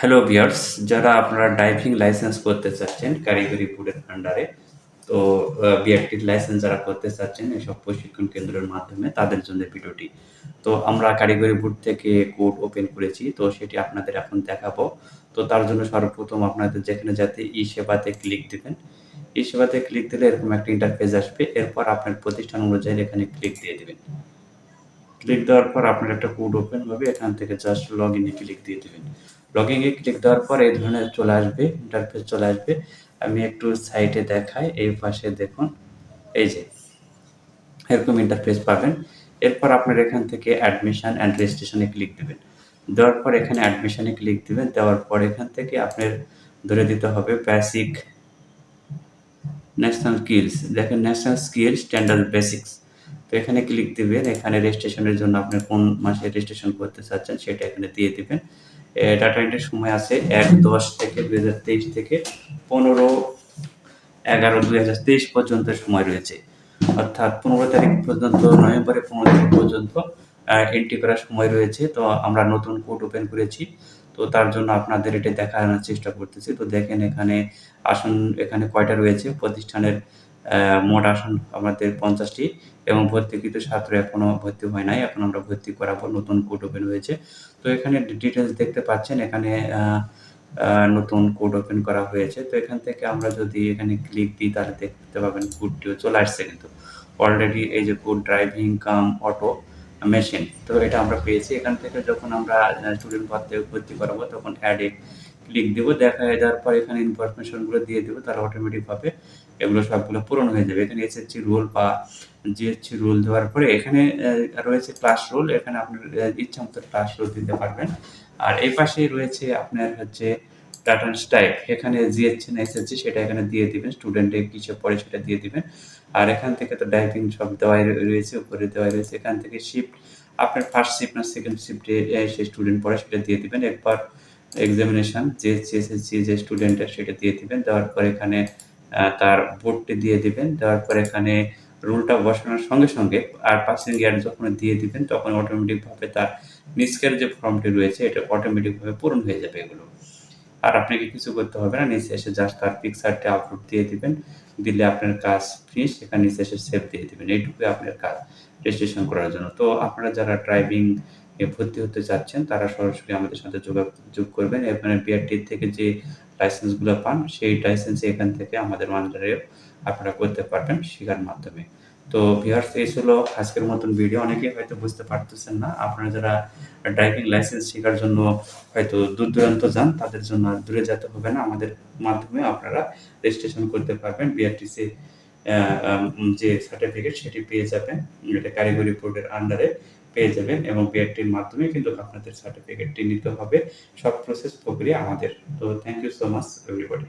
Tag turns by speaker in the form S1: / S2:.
S1: Hello viewers, যারা আপনারা driving licence করতে চাচ্ছেন কারিগরি বোর্ডের আন্ডারে, তো বিআরটির লাইসেন্স যারা করতে চাচ্ছেন এসব প্রশিক্ষণ কেন্দ্রের মাধ্যমে তাদের জন্য ভিডিওটি। তো আমরা কারিগরি বোর্ড থেকে কোড ওপেন করেছি, তো সেটি আপনাদের এখন দেখাবো। তো তার জন্য সর্বপ্রথম আপনাদের যেখানে যাতে ই সেবাতে ক্লিক দিবেন। ই সেবাতে ক্লিক দিলে এরকম একটা ইন্টারফেস আসবে। এরপর আপনার প্রতিষ্ঠান অনুযায়ী এখানে ক্লিক দিয়ে দিবেন। ক্লিক দেওয়ার পর আপনার একটা কোড ওপেন হবে, এখান থেকে জাস্ট লগইনে ক্লিক দিয়ে দিবেন। লগইনে ক্লিক দেওয়ার পর এই ধরনের চলে আসবে, ইন্টারফেস চলে আসবে। আমি একটু সাইটে দেখাই, এই পাশে দেখুন, এই যে এরকম ইন্টারফেস পাবেন। এরপর আপনার এখান থেকে অ্যাডমিশন অ্যান্ড রেজিস্ট্রেশনে ক্লিক দিবেন। দেওয়ার পর এখানে অ্যাডমিশনে ক্লিক দিবেন। দেওয়ার পর এখান থেকে আপনার ধরে দিতে হবে বেসিক ন্যাশনাল স্কিলস। দেখেন ন্যাশনাল স্কিল স্ট্যান্ডার্ড বেসিক্স। তো এখানে ক্লিক দিবেন। এখানে রেজিস্ট্রেশনের জন্য আপনি কোন মাসে রেজিস্ট্রেশন করতে চাচ্ছেন সেটা এখানে দিয়ে দিবেন। ডাটা এন্ট্রির সময় আছে ১/১০ থেকে ২০২৩ থেকে ১৫/১১/২০২৩ পর্যন্ত সময় রয়েছে। অর্থাৎ ১৫ তারিখ পর্যন্ত, নভেম্বরের ১৫ তারিখ পর্যন্ত এন্ট্রি করার সময় রয়েছে। তো আমরা নতুন কোড ওপেন করেছি। তো তার জন্য আপনাদের এটা দেখানোর চেষ্টা করতেছি। তো দেখেন এখানে আসন এখানে কয়টা রয়েছে। প্রতিষ্ঠানের মোট আসন আমাদের ৫০টি এবং ভর্তিকৃত ছাত্র এখনো ভর্তি হয় নাই। এখন আমরা ভর্তি করাবো, নতুন কোড ওপেন হয়েছে। তো এখানে ডিটেইলস দেখতে পাচ্ছেন, এখানে নতুন কোড ওপেন করা হয়েছে। তো এখান থেকে আমরা যদি এখানে ক্লিক দিই তাহলে দেখতে পাবেন কোডটিও চলে আসছে কিন্তু। অলরেডি এই যে কোড ড্রাইভিং কাম অটো মেশিন, তো এটা আমরা পেয়েছি। এখান থেকে যখন আমরা স্টুডেন্ট ভর্তি করাবো তখন অ্যাডে ক্লিক দিব। দেওয়ার পর এখানে ইনফরমেশনগুলো দিয়ে দেবো, তাহলে অটোমেটিকভাবে এগুলো সবগুলো পূরণ হয়ে যাবে। এখানে এসএসসি রুল বা জিএসসি রুল দেওয়ার পরে এখানে রয়েছে ক্লাস রুল। এখানে আপনার ইচ্ছামতো ক্লাস রুল দিতে পারবেন। আর এই পাশেই রয়েছে আপনার হচ্ছে প্যাটার্ন টাইপ। এখানে জিএসসি না এসএসসি সেটা এখানে দিয়ে দিবেন, স্টুডেন্টে কিসে পড়ে সেটা দিয়ে দিবেন। আর এখান থেকে তো টাইপিং সব দেওয়াই রয়েছে, উপরে দেওয়াই রয়েছে। এখান থেকে শিফট আপনার ফার্স্ট শিফট না সেকেন্ড শিফটে সেই স্টুডেন্ট পড়ে সেটা দিয়ে দিবেন। এরপর এক্সামিনেশন জিএসসি এসএসসি যে স্টুডেন্টের সেটা দিয়ে দিবেন। দেওয়ার পর এখানে তার বোর্ডটি দিয়ে দিবেন। দেওয়ার পর এখানে রুলটা বসানোর সঙ্গে সঙ্গে আর পাসিং ইয়ার যখন দিয়ে দিবেন তখন অটোমেটিকভাবে তার নিচের যে ফর্মটি রয়েছে এটা অটোমেটিকভাবে পূরণ হয়ে যাবে এগুলো। আর আপনাকে কিছু করতে হবে না, নিচে এসে জাস্ট তার পিকচারটা আপলোড দিয়ে দিবেন। দিলে আপনার কাজ ফিনিশ। এখানে নিচে এসে সেভ দিয়ে দিবেন। এইটুকুই আপনার কাজ রেজিস্ট্রেশন করার জন্য। তো আপনারা যারা ড্রাইভিং এ ভর্তি হতে চাচ্ছেন তারা সরাসরি আমাদের সাথে যোগাযোগ করবেন। এখানে বিআরটি থেকে যে লাইসেন্সগুলো পান সেই লাইসেন্স এখান থেকে আমাদের আন্ডারেও আপনারা করতে পারবেন শেখার মাধ্যমে। তো ভিউয়ার্স, এই ছিল আজকের মতন ভিডিও। অনেকেই হয়তো বুঝতে পারতেছেন না। আপনারা যারা ড্রাইভিং লাইসেন্স শেখার জন্য হয়তো দূর-দূরান্ত যান, তাদের জন্য আর দূরে যেতে হবে না। আমাদের মাধ্যমে আপনারা রেজিস্ট্রেশন করতে পারবেন। বিআরটিসি যে সার্টিফিকেট সেটি পেয়ে যাবেন। এটা কারিগরি বোর্ডের আন্ডারে পেয়ে যাবেন এবং বিআরটির মাধ্যমে কিন্তু আপনাদের সার্টিফিকেটটি নিতে হবে। সব প্রসেস প্রক্রিয়া আমাদের। তো thank you so much everybody.